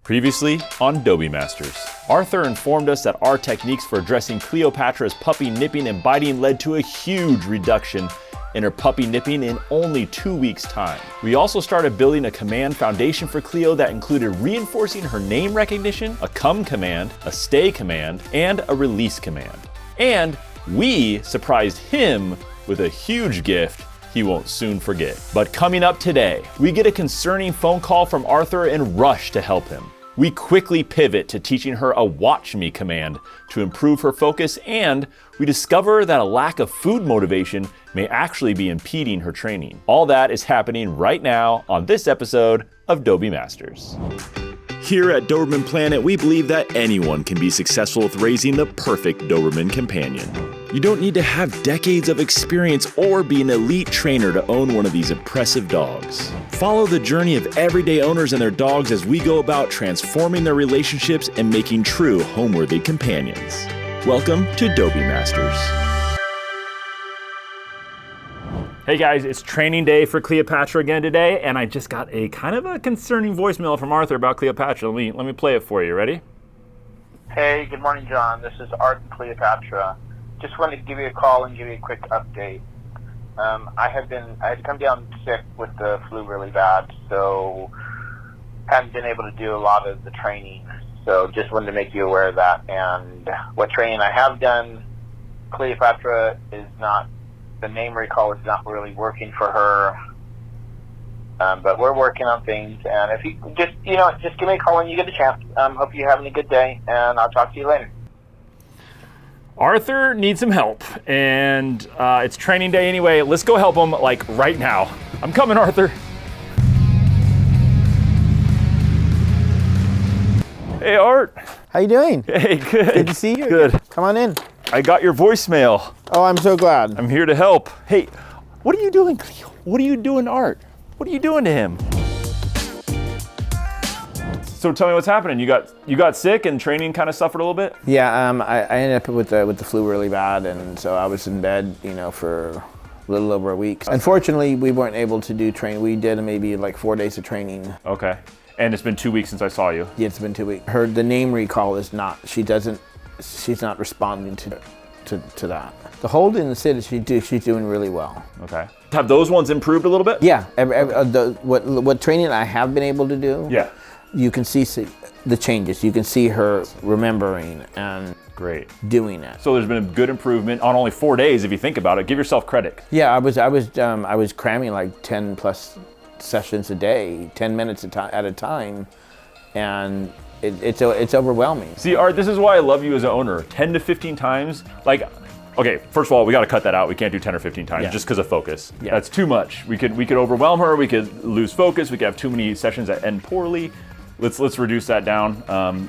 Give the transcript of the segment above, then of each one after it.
Previously on Dobie Masters, Arthur informed us that our techniques for addressing Cleopatra's puppy nipping and biting led to a huge reduction in her puppy nipping in only 2 weeks' time. We also started building a command foundation for Cleo that included reinforcing her name recognition, a come command, a stay command, and a release command. And we surprised him with a huge gift he won't soon forget. But coming up today, we get a concerning phone call from Arthur and rush to help him. We quickly pivot to teaching her a watch me command to improve her focus, and we discover that a lack of food motivation may actually be impeding her training. All that is happening right now on this episode of Dobie Masters. Here at Doberman Planet, we believe that anyone can be successful with raising the perfect Doberman companion. You don't need to have decades of experience or be an elite trainer to own one of these impressive dogs. Follow the journey of everyday owners and their dogs as we go about transforming their relationships and making true home-worthy companions. Welcome to Dobie Masters. Hey guys, it's training day for Cleopatra again today, and I just got a kind of a concerning voicemail from Arthur about Cleopatra. Let me play it for you. Ready? Hey, good morning, John. This is Art and Cleopatra. Just wanted to give you a call and give you a quick update. I had come down sick with the flu really bad, so haven't been able to do a lot of the training. So just wanted to make you aware of that. And what training I have done, Cleopatra is not, the name recall is not really working for her. But we're working on things. And if you just give me a call when you get a chance. Hope you're having a good day, and I'll talk to you later. Arthur needs some help, and it's training day anyway. Let's go help him, like, right now. I'm coming, Arthur. Hey, Art. How you doing? Hey, good. Good to see you. Good. Come on in. I got your voicemail. Oh, I'm so glad. I'm here to help. Hey, what are you doing, Cleo? What are you doing, Art? What are you doing to him? So tell me what's happening. You got sick and training kind of suffered a little bit? Yeah, I ended up with the flu really bad, and so I was in bed, for a little over a week. Unfortunately, we weren't able to do training. We did maybe like 4 days of training. Okay. And it's been 2 weeks since I saw you. Yeah, it's been 2 weeks. The name recall is not. She's not responding to that. The hold and the sit, she's doing really well. Okay. Have those ones improved a little bit? Yeah. What training I have been able to do. Yeah. You can see the changes. You can see her remembering and great doing it. So there's been a good improvement on only 4 days. If you think about it, give yourself credit. Yeah, I was cramming like 10 plus sessions a day, 10 minutes at a time, and it's overwhelming. See, Art, this is why I love you as an owner. 10 to 15 times, like. Okay, first of all, we got to cut that out. We can't do 10 or 15 times just because of focus. Yeah. That's too much. We could overwhelm her. We could lose focus. We could have too many sessions that end poorly. Let's reduce that down.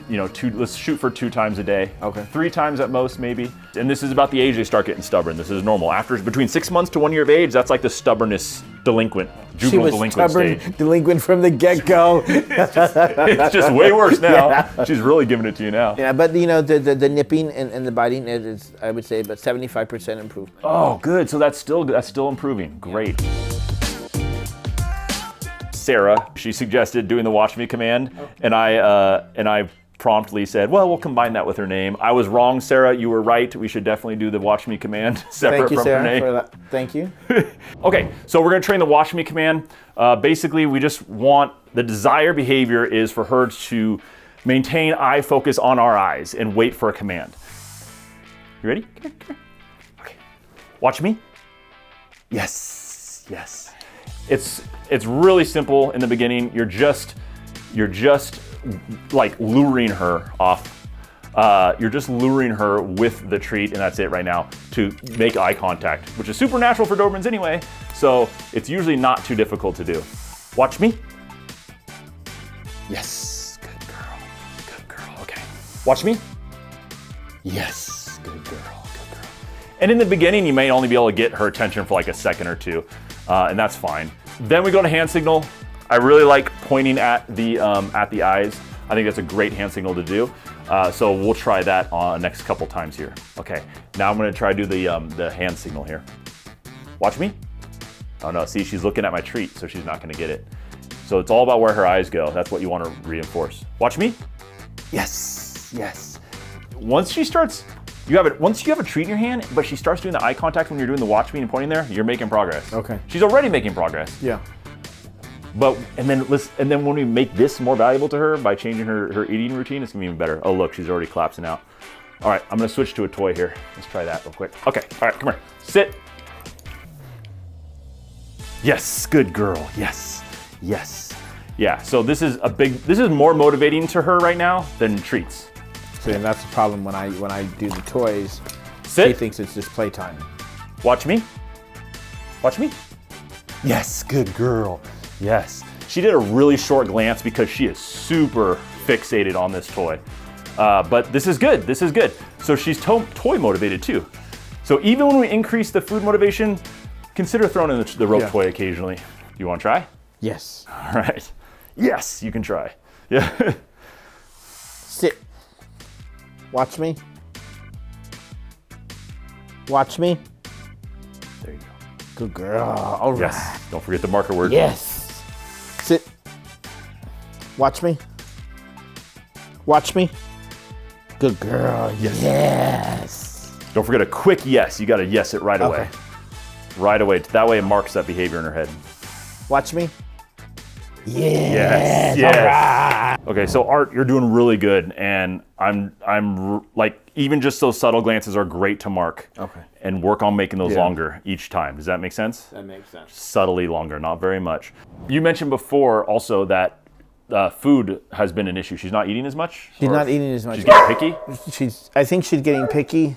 Let's shoot for 2 times a day. Okay. 3 times at most, maybe. And this is about the age they start getting stubborn. This is normal. After between 6 months to 1 year of age, that's like the stubbornness delinquent. Juvenile delinquent stubborn, stage. Delinquent from the get-go. it's just way worse now. Yeah. She's really giving it to you now. Yeah, but the nipping and the biting is, I would say, about 75% improvement. Oh, good. So that's still improving. Great. Sarah, she suggested doing the watch me command, and I promptly said, well, we'll combine that with her name. I was wrong, Sarah. You were right. We should definitely do the watch me command separate from Sarah, her name. For that. Thank you. Okay, so we're going to train the watch me command. Basically, we just want the desired behavior is for her to maintain eye focus on our eyes and wait for a command. You ready? Come here. Okay. Watch me. Yes. It's really simple in the beginning. You're just like luring her off. You're just luring her with the treat, and that's it right now, to make eye contact, which is super natural for Dobermans anyway, so it's usually not too difficult to do. Watch me. Yes, good girl, okay. Watch me. Yes, good girl. And in the beginning, you may only be able to get her attention for like a second or two, and that's fine. Then we go to hand signal. I really like pointing at the eyes. I think that's a great hand signal to do. So we'll try that on next couple times here. Okay, now I'm gonna try to do the hand signal here. Watch me. Oh no, see, she's looking at my treat, so she's not gonna get it. So it's all about where her eyes go. That's what you want to reinforce. Watch me. Yes, yes. Once you have a treat in your hand, but she starts doing the eye contact when you're doing the watch me and pointing there, you're making progress. Okay. She's already making progress. Yeah. And then when we make this more valuable to her by changing her eating routine, it's gonna be even better. Oh look, she's already collapsing out. All right, I'm gonna switch to a toy here. Let's try that real quick. Okay, all right, come here, sit. Yes, good girl, yes, yes. Yeah, so this is more motivating to her right now than treats. See, and that's the problem when I do the toys. Sit. She thinks it's just playtime. Watch me. Watch me. Yes, good girl. Yes. She did a really short glance because she is super fixated on this toy. But this is good. This is good. So she's toy motivated too. So even when we increase the food motivation, consider throwing in the rope toy occasionally. You want to try? Yes. All right. Yes, you can try. Yeah. Sit. Watch me. Watch me. There you go. Good girl. All right. Yes. Don't forget the marker word. Yes. Sit. Watch me. Watch me. Good girl. Yes. Yes. Don't forget a quick yes. You got to yes it right away. Okay. Right away. That way it marks that behavior in her head. Watch me. Yes. Yes. All right. Okay, so Art, you're doing really good, and I'm like, even just those subtle glances are great to mark. Okay. And work on making those longer each time. Does that make sense? That makes sense. Subtly longer, not very much. You mentioned before also that food has been an issue. She's not eating as much? She's not eating as much. She's getting picky? I think she's getting picky,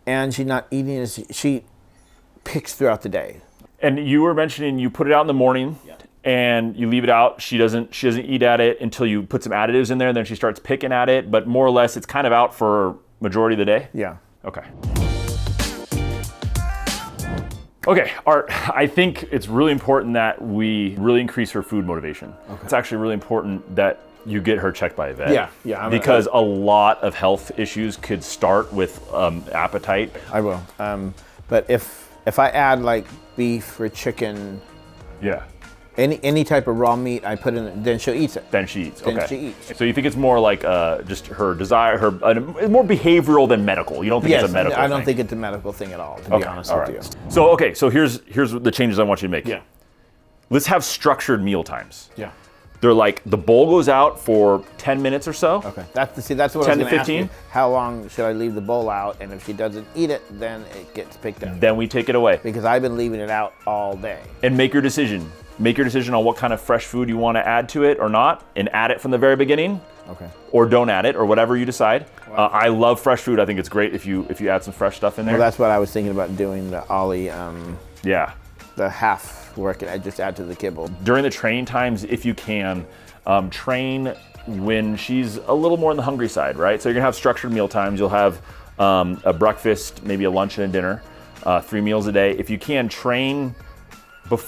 and she's not eating as she picks throughout the day. And you were mentioning you put it out in the morning. Yeah. And you leave it out. She doesn't eat at it until you put some additives in there, and then she starts picking at it, but more or less it's kind of out for majority of the day? Yeah. Okay. Okay, Art, I think it's really important that we really increase her food motivation. Okay. It's actually really important that you get her checked by a vet. Yeah. Because a lot of health issues could start with appetite. I will. But if I add like beef or chicken, yeah. Any type of raw meat I put in, then she'll eat it. Then she eats. Okay. Then she eats. So you think it's more like just her desire, more behavioral than medical. You don't think it's a medical thing? I don't think it's a medical thing at all, to be honest with you. So here's the changes I want you to make. Yeah. Let's have structured meal times. Yeah. They're like the bowl goes out for 10 minutes or so. Okay. That's what 10 I was to going to 15. ask you. How long should I leave the bowl out? And if she doesn't eat it, then it gets picked up. Then we take it away. Because I've been leaving it out all day. And make your decision. Make your decision on what kind of fresh food you want to add to it or not, and add it from the very beginning. Okay. Or don't add it, or whatever you decide. Wow. I love fresh food. I think it's great if you add some fresh stuff in there. Well, that's what I was thinking about doing, the Ollie. Yeah. The half work, I just add to the kibble. During the training times, if you can, train when she's a little more on the hungry side, right? So you're gonna have structured meal times. You'll have a breakfast, maybe a lunch and a dinner, 3 meals a day. If you can, train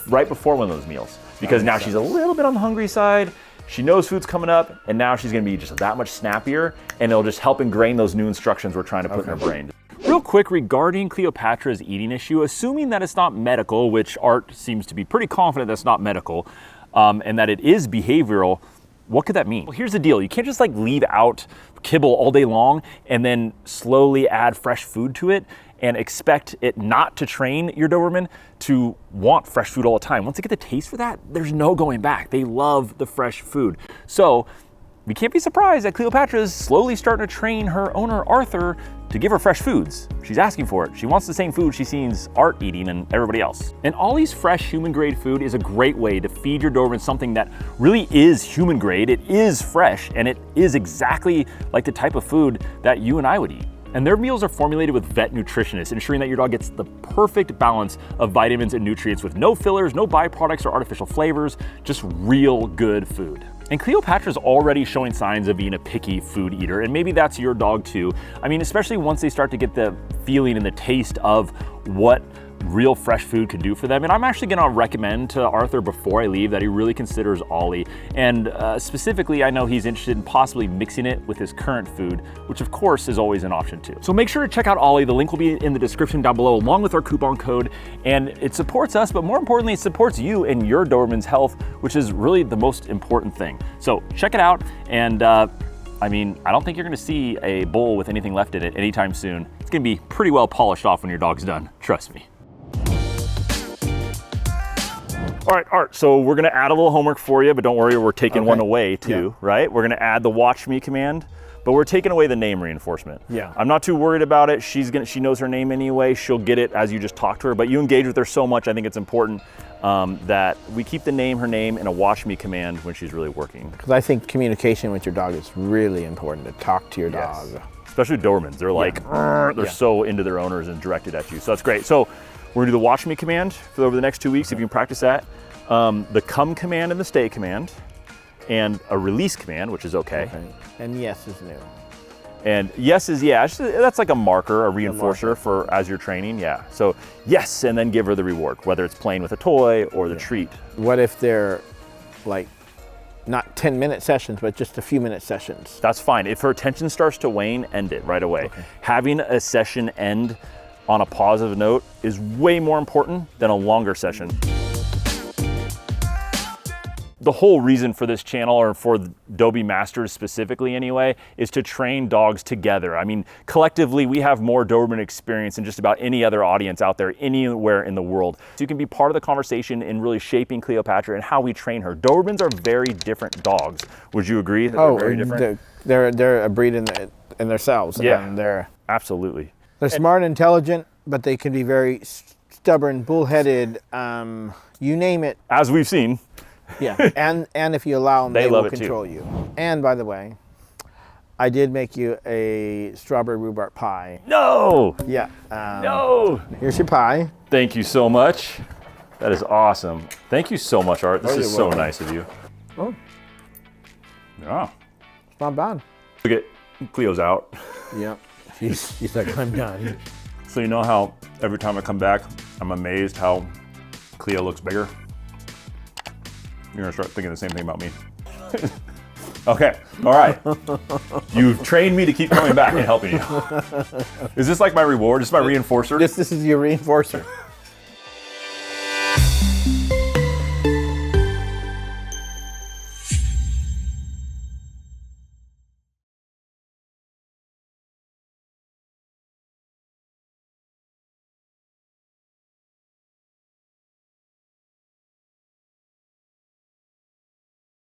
right before one of those meals, because now she's a little bit on the hungry side. She knows food's coming up, and now she's gonna be just that much snappier, and it'll just help ingrain those new instructions we're trying to put in her brain. Real quick regarding Cleopatra's eating issue, assuming that it's not medical, which Art seems to be pretty confident that's not medical, and that it is behavioral, what could that mean? Well, here's the deal. You can't just like leave out kibble all day long and then slowly add fresh food to it and expect it not to train your Doberman to want fresh food all the time. Once they get the taste for that, there's no going back. They love the fresh food. So we can't be surprised that Cleopatra is slowly starting to train her owner, Arthur, to give her fresh foods. She's asking for it. She wants the same food she sees Art eating and everybody else. And Ollie's fresh human grade food is a great way to feed your Doberman something that really is human grade. It is fresh, and it is exactly like the type of food that you and I would eat. And their meals are formulated with vet nutritionists, ensuring that your dog gets the perfect balance of vitamins and nutrients with no fillers, no byproducts or artificial flavors, just real good food. And Cleopatra's already showing signs of being a picky food eater, and maybe that's your dog too. I mean, especially once they start to get the feeling and the taste of what real fresh food could do for them. And I'm actually gonna recommend to Arthur before I leave that he really considers Ollie. And specifically, I know he's interested in possibly mixing it with his current food, which of course is always an option too. So make sure to check out Ollie. The link will be in the description down below, along with our coupon code. And it supports us, but more importantly, it supports you and your Doberman's health, which is really the most important thing. So check it out. And I mean, I don't think you're gonna see a bowl with anything left in it anytime soon. It's gonna be pretty well polished off when your dog's done, trust me. All right, Art, so we're gonna add a little homework for you, but don't worry, we're taking one away too, right? We're gonna add the watch me command, but we're taking away the name reinforcement. Yeah. I'm not too worried about it. She knows her name anyway. She'll get it as you just talk to her, but you engage with her so much, I think it's important that we keep her name, and a watch me command when she's really working. Because I think communication with your dog is really important, to talk to your dog. Especially Dobermans, they're like, they're so into their owners and directed at you, so that's great. So we're gonna do the watch me command for over the next 2 weeks, if you can practice that. The come command and the stay command, and a release command, which is okay. And yes is new. And yes is, that's like a marker, a reinforcer for as you're training, So yes, and then give her the reward, whether it's playing with a toy or the treat. What if they're like, not 10-minute sessions, but just a few minute sessions? That's fine. If her attention starts to wane, end it right away. Having a session end on a positive note is way more important than a longer session. The whole reason for this channel, or for Dobie Masters specifically anyway, is to train dogs together. I mean, collectively, we have more Doberman experience than just about any other audience out there anywhere in the world. So you can be part of the conversation in really shaping Cleopatra and how we train her. Dobermans are very different dogs. Would you agree that they're very different? They're a breed in themselves. Yeah, and they're absolutely. They're smart and intelligent, but they can be very stubborn, bullheaded, you name it. As we've seen. Yeah, and if you allow them, they will control too. you. And by the way, I did make you a strawberry rhubarb pie. No! Yeah. No! Here's your pie. Thank you so much. That is awesome. Thank you so much, Art. This is so welcome. nice of you. Oh, Yeah. it's not bad. Look at Cleo's out. Yeah, she's like, I'm done. So you know how every time I come back, I'm amazed how Cleo looks bigger? You're gonna start thinking the same thing about me. Okay, all right. You've trained me to keep coming back and helping you. Is this like my reward? Is this my reinforcer? This is your reinforcer.